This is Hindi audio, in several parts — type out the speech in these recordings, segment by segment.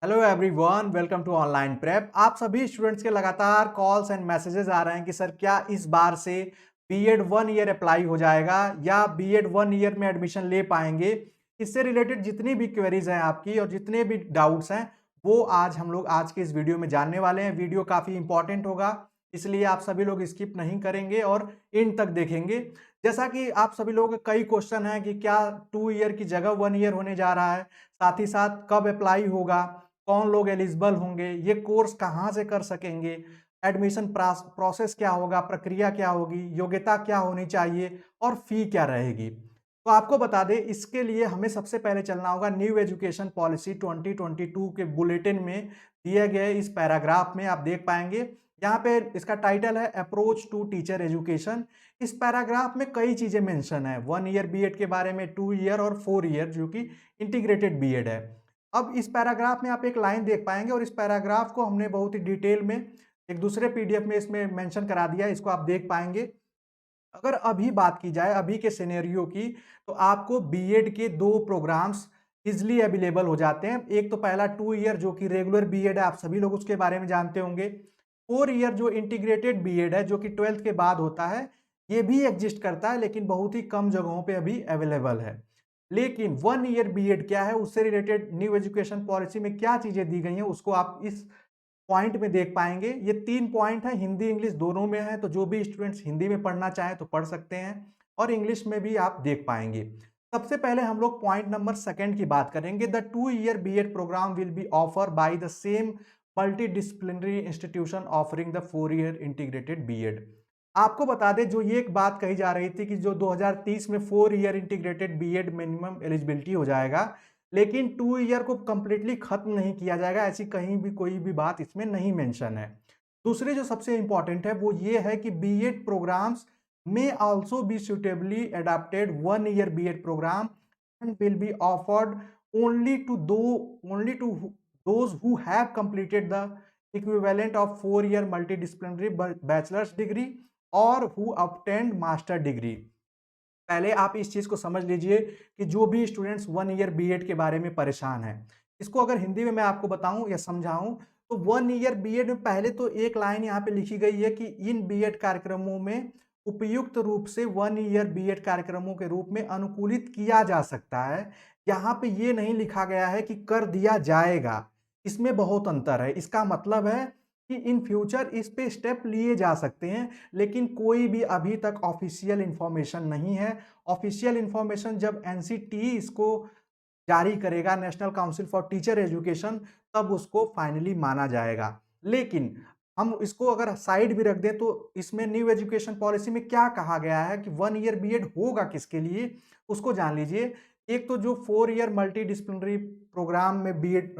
Hello everyone, welcome to online prep. आप सभी स्टूडेंट्स के लगातार कॉल्स एंड मैसेजेस आ रहे हैं कि सर क्या इस बार से बीएड 1 ईयर अप्लाई हो जाएगा या बीएड 1 ईयर में एडमिशन ले पाएंगे। इससे रिलेटेड जितनी भी क्वेरीज हैं आपकी और जितने भी डाउट्स हैं वो आज हम लोग आज के इस वीडियो में जानने वाले हैं। वीडियो काफ़ी इंपॉर्टेंट होगा, इसलिए आप सभी लोग स्किप नहीं करेंगे और एंड तक देखेंगे। जैसा कि आप सभी लोगों के कई क्वेश्चन हैं कि क्या 2 ईयर की जगह 1 ईयर होने जा रहा है, साथ ही साथ कब अप्लाई होगा, कौन लोग एलिजिबल होंगे, ये कोर्स कहाँ से कर सकेंगे, एडमिशन प्रोसेस क्या होगा, प्रक्रिया क्या होगी, योग्यता क्या होनी चाहिए और फी क्या रहेगी। तो आपको बता दें, इसके लिए हमें सबसे पहले चलना होगा न्यू एजुकेशन पॉलिसी 2022 के बुलेटिन में दिए गए इस पैराग्राफ में। आप देख पाएंगे यहाँ पे इसका टाइटल है अप्रोच टू टीचर एजुकेशन। इस पैराग्राफ में कई चीजें मेंशन है, 1 ईयर बीएड के बारे में, 2 ईयर और 4 ईयर जो कि इंटीग्रेटेड बीएड है। अब इस पैराग्राफ में आप एक लाइन देख पाएंगे और इस पैराग्राफ को हमने बहुत ही डिटेल में एक दूसरे पीडीएफ में इसमें मेंशन करा दिया है, इसको आप देख पाएंगे। अगर अभी बात की जाए अभी के सिनेरियो की, तो आपको बीएड के दो प्रोग्राम्स इजिली अवेलेबल हो जाते हैं। एक तो पहला 2 ईयर जो कि रेगुलर बीएड है, आप सभी लोग उसके बारे में जानते होंगे। 4 ईयर जो इंटीग्रेटेड बीएड है, जो कि 12th के बाद होता है, ये भी एग्जिस्ट करता है लेकिन बहुत ही कम जगहों पे अभी अवेलेबल है। लेकिन 1 ईयर बीएड क्या है, उससे रिलेटेड न्यू एजुकेशन पॉलिसी में क्या चीजें दी गई हैं, उसको आप इस पॉइंट में देख पाएंगे। ये 3 पॉइंट है, हिंदी इंग्लिश दोनों में है, तो जो भी स्टूडेंट्स हिंदी में पढ़ना चाहें तो पढ़ सकते हैं और इंग्लिश में भी आप देख पाएंगे। सबसे पहले हम लोग पॉइंट नंबर सेकंड की बात करेंगे। The 2 year BEd programme will be offer by the same multidisciplinary institution offering the 4 year integrated BEd. आपको बता दें, जो ये एक बात कही जा रही थी कि जो 2030 में 4 year integrated BEd minimum eligibility हो जाएगा, लेकिन 2 ईयर को कंप्लीटली खत्म नहीं किया जाएगा, ऐसी कहीं भी कोई भी बात इसमें नहीं मेंशन है। दूसरी जो सबसे इंपॉर्टेंट है वो ये है कि बीएड प्रोग्राम्स में also be suitably adopted 1 year BEd program and will be offered only to दो only to those who have completed the equivalent of 4 year multidisciplinary bachelor's degree और हु obtained मास्टर डिग्री। पहले आप इस चीज को समझ लीजिए कि जो भी स्टूडेंट्स 1 ईयर बीएड के बारे में परेशान हैं, इसको अगर हिंदी में मैं आपको बताऊं या समझाऊं, तो 1 ईयर बीएड में पहले तो एक लाइन यहाँ पे लिखी गई है कि इन बीएड कार्यक्रमों में उपयुक्त रूप से 1 ईयर बीएड कार्यक्रमों के रूप में अनुकूलित किया जा सकता है। यहाँ पे ये नहीं लिखा गया है कि कर दिया जाएगा, इसमें बहुत अंतर है। इसका मतलब है कि इन फ्यूचर इस पे स्टेप लिए जा सकते हैं, लेकिन कोई भी अभी तक ऑफिशियल इंफॉर्मेशन नहीं है। ऑफिशियल इंफॉर्मेशन जब एनसीटी इसको जारी करेगा, national council for teacher education, तब उसको फाइनली माना जाएगा। लेकिन हम इसको अगर साइड भी रख दें तो इसमें न्यू एजुकेशन पॉलिसी में क्या कहा गया है कि 1 ईयर बीएड होगा किसके लिए, उसको जान लीजिए। एक तो जो 4 ईयर मल्टी डिसिप्लिनरी प्रोग्राम में बीएड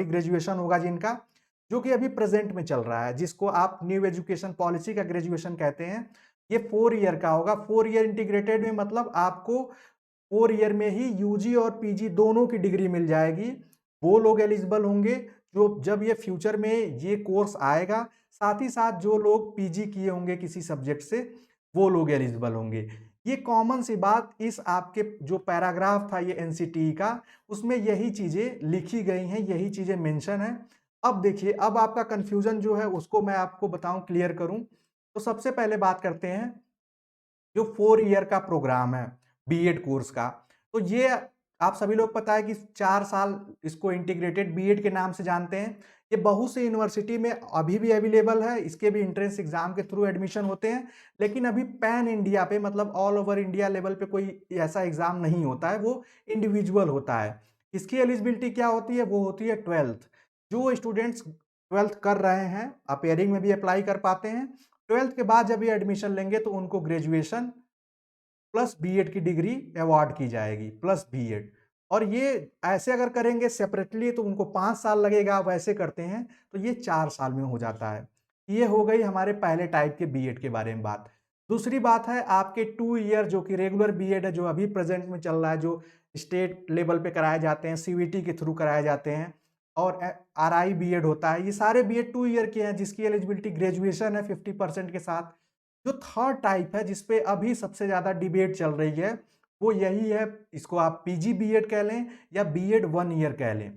ग्रेजुएशन होगा जिनका, जो कि अभी प्रेजेंट में चल रहा है, जिसको आप न्यू एजुकेशन पॉलिसी का ग्रेजुएशन कहते हैं, ये 4 ईयर का होगा। 4 ईयर इंटीग्रेटेड में मतलब आपको 4 ईयर में ही यूजी और पीजी दोनों की डिग्री मिल जाएगी। वो लोग एलिजिबल होंगे जो जब ये फ्यूचर में ये कोर्स आएगा, साथ ही साथ जो लोग पीजी किए होंगे किसी सब्जेक्ट से, वो लोग एलिजिबल होंगे। ये कॉमन सी बात इस आपके जो पैराग्राफ था ये एनसीटी का, उसमें यही चीजें लिखी गई हैं, यही चीजें मेंशन है। अब देखिए, अब आपका कंफ्यूजन जो है उसको मैं आपको बताऊं, क्लियर करूं। तो सबसे पहले बात करते हैं जो 4 ईयर का प्रोग्राम है बीएड कोर्स का। तो ये आप सभी लोग पता है कि 4 साल इसको इंटीग्रेटेड बीएड के नाम से जानते हैं। ये बहुत सी यूनिवर्सिटी में अभी भी अवेलेबल है, इसके भी एंट्रेंस एग्जाम के थ्रू एडमिशन होते हैं। लेकिन अभी पैन इंडिया पे मतलब ऑल ओवर इंडिया लेवल पे कोई ऐसा एग्जाम नहीं होता है, वो इंडिविजुअल होता है। इसकी एलिजिबिलिटी क्या होती है, वो होती है 12th। जो स्टूडेंट्स 12th कर रहे हैं अपेयरिंग में भी अप्लाई कर पाते हैं। 12th के बाद जब ये एडमिशन लेंगे तो उनको ग्रेजुएशन प्लस बीएड की डिग्री अवार्ड की जाएगी, प्लस बीएड। और ये ऐसे अगर करेंगे सेपरेटली तो उनको 5 साल लगेगा, वैसे करते हैं तो ये 4 साल में हो जाता है। ये हो गई हमारे पहले टाइप के बीएड के बारे में बात। दूसरी बात है आपके 2 ईयर जो कि रेगुलर बीएड है, जो अभी प्रेजेंट में चल रहा है, जो स्टेट लेवल पे कराए जाते हैं, सीवीटी के थ्रू कराए जाते हैं, और आरआई बीएड होता है। ये सारे बीएड 2 ईयर के हैं जिसकी एलिजिबिलिटी ग्रेजुएशन है 50% के साथ। जो थर्ड टाइप है जिसपे अभी सबसे ज्यादा डिबेट चल रही है, वो यही है, इसको आप पीजी बीएड कह लें या बीएड 1 ईयर कह लें।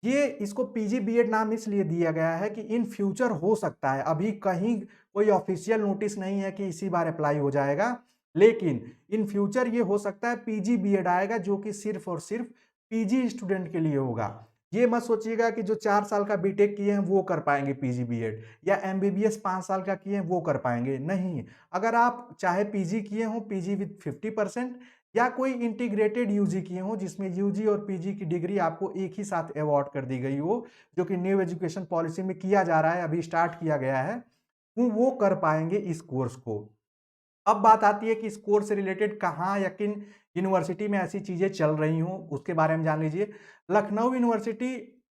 ये इसको पीजी बीएड नाम इसलिए दिया गया है कि इन फ्यूचर हो सकता है, अभी कहीं कोई ऑफिशियल नोटिस नहीं है कि इसी बार अप्लाई हो जाएगा, लेकिन इन फ्यूचर ये हो सकता है पीजी बीएड आएगा जो कि सिर्फ और सिर्फ पीजी स्टूडेंट के लिए होगा। ये मत सोचिएगा कि जो 4 साल का बीटेक किए हैं वो कर पाएंगे पीजी बीएड, या एमबीबीएस 5 साल का किए हैं वो कर पाएंगे, नहीं। अगर आप चाहे पीजी किए हो, पीजी विद 50%, या कोई इंटीग्रेटेड यूजी किए हो जिसमें यूजी और पीजी की डिग्री आपको एक ही साथ अवार्ड कर दी गई हो, जो कि न्यू एजुकेशन पॉलिसी में किया जा रहा है, अभी स्टार्ट किया गया है, वो कर पाएंगे इस कोर्स को। अब बात आती है कि इस कोर्स से रिलेटेड कहाँ या किन यूनिवर्सिटी में ऐसी चीजें चल रही हों, उसके बारे में जान लीजिए। लखनऊ यूनिवर्सिटी,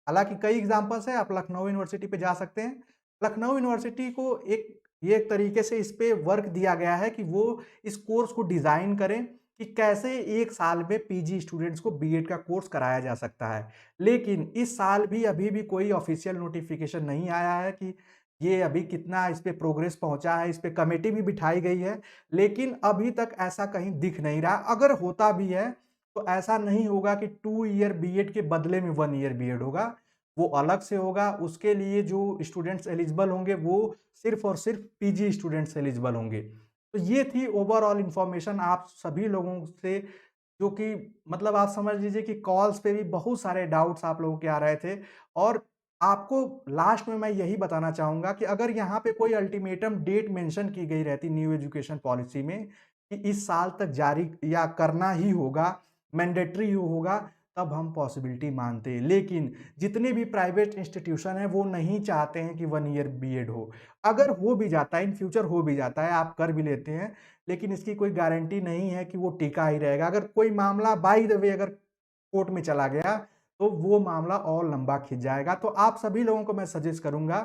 हालांकि कई एग्जांपल्स हैं, आप लखनऊ यूनिवर्सिटी पे जा सकते हैं। लखनऊ यूनिवर्सिटी को एक तरीके से इस पे वर्क दिया गया है कि वो इस कोर्स को डिजाइन करें कि कैसे एक साल में पीजी स्टूडेंट्स को बीएड का कोर्स कराया जा सकता है। लेकिन इस साल भी अभी भी कोई ऑफिशियल नोटिफिकेशन नहीं आया है कि ये अभी कितना इस पे प्रोग्रेस पहुंचा है, इस पे कमेटी भी बिठाई गई है, लेकिन अभी तक ऐसा कहीं दिख नहीं रहा। अगर होता भी है तो ऐसा नहीं होगा कि 2 ईयर बीएड के बदले में 1 ईयर बीएड होगा, वो अलग से होगा। उसके लिए जो स्टूडेंट्स एलिजिबल होंगे वो सिर्फ और सिर्फ पीजी स्टूडेंट्स एलिजिबल होंगे। तो ये थी ओवरऑल इंफॉर्मेशन आप सभी लोगों से, जो कि मतलब आप समझ लीजिए कि कॉल्स पे भी बहुत सारे डाउट्स आप लोगों के आ रहे थे। और आपको लास्ट में मैं यही बताना चाहूँगा कि अगर यहाँ पे कोई अल्टीमेटम डेट मेंशन की गई रहती न्यू एजुकेशन पॉलिसी में कि इस साल तक जारी या करना ही होगा, मैंडेटरी होगा, तब हम पॉसिबिलिटी मानते। लेकिन जितने भी प्राइवेट इंस्टीट्यूशन हैं वो नहीं चाहते हैं कि 1 ईयर बीएड हो। अगर हो भी जाता है, इन फ्यूचर हो भी जाता है, आप कर भी लेते हैं, लेकिन इसकी कोई गारंटी नहीं है कि वो टिका ही रहेगा। अगर कोई मामला बाय द वे अगर कोर्ट में चला गया तो वो मामला और लंबा खिंच जाएगा। तो आप सभी लोगों को मैं सजेस्ट करूंगा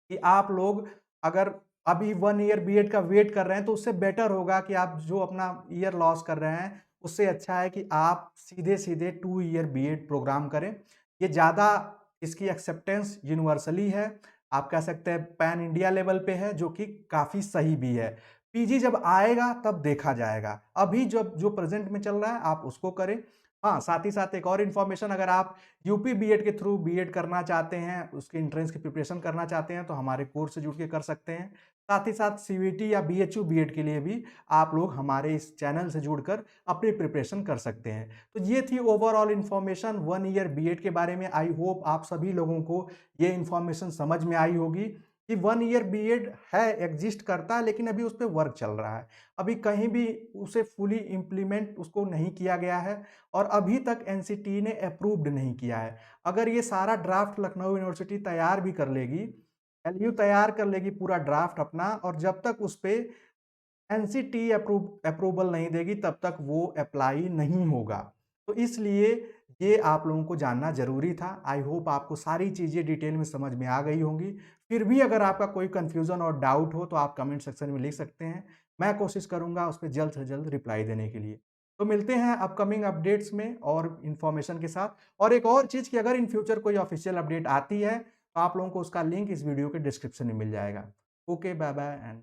कि आप लोग अगर अभी 1 ईयर बीएड का वेट कर रहे हैं तो उससे बेटर होगा कि आप जो अपना ईयर लॉस कर रहे हैं, उससे अच्छा है कि आप सीधे सीधे 2 ईयर बीएड प्रोग्राम करें। ये ज़्यादा, इसकी एक्सेप्टेंस यूनिवर्सली है, आप कह सकते हैं पैन इंडिया लेवल पे है, जो कि काफ़ी सही भी है। पीजी जब आएगा तब देखा जाएगा, अभी जब जो प्रेजेंट में चल रहा है आप उसको करें। हाँ, साथ ही साथ एक और इन्फॉर्मेशन, अगर आप यूपी बीएड के थ्रू बीएड करना चाहते हैं, उसके एंट्रेंस की प्रिपरेशन करना चाहते हैं, तो हमारे कोर्स से जुड़ के कर सकते हैं। साथ ही साथ सीवीटी या बीएचयू बीएड के लिए भी आप लोग हमारे इस चैनल से जुड़कर अपनी प्रिपरेशन कर सकते हैं। तो ये थी ओवरऑल इन्फॉर्मेशन 1 ईयर बीएड के बारे में। आई होप आप सभी लोगों को ये इन्फॉर्मेशन समझ में आई होगी कि 1 ईयर बीएड है, एग्जिस्ट करता है, लेकिन अभी उस पर वर्क चल रहा है। अभी कहीं भी उसे फुली इम्प्लीमेंट उसको नहीं किया गया है, और अभी तक एनसीटी ने अप्रूव्ड नहीं किया है। अगर ये सारा ड्राफ्ट लखनऊ यूनिवर्सिटी तैयार भी कर लेगी, एलयू तैयार कर लेगी पूरा ड्राफ्ट अपना, और जब तक उस पे एनसीटी अप्रूवल नहीं देगी तब तक वो अप्लाई नहीं होगा। तो इसलिए ये आप लोगों को जानना जरूरी था। आई होप आपको सारी चीजें डिटेल में समझ में आ गई होंगी। फिर भी अगर आपका कोई कंफ्यूजन और डाउट हो तो आप कमेंट सेक्शन में लिख सकते हैं, मैं कोशिश करूंगा उस पर जल्द से जल्द रिप्लाई देने के लिए। तो मिलते हैं अपकमिंग अपडेट्स में और इन्फॉर्मेशन के साथ। और एक और चीज कि अगर इन फ्यूचर कोई ऑफिशियल अपडेट आती है तो आप लोगों को उसका लिंक इस वीडियो के डिस्क्रिप्शन में मिल जाएगा। Okay, bye bye and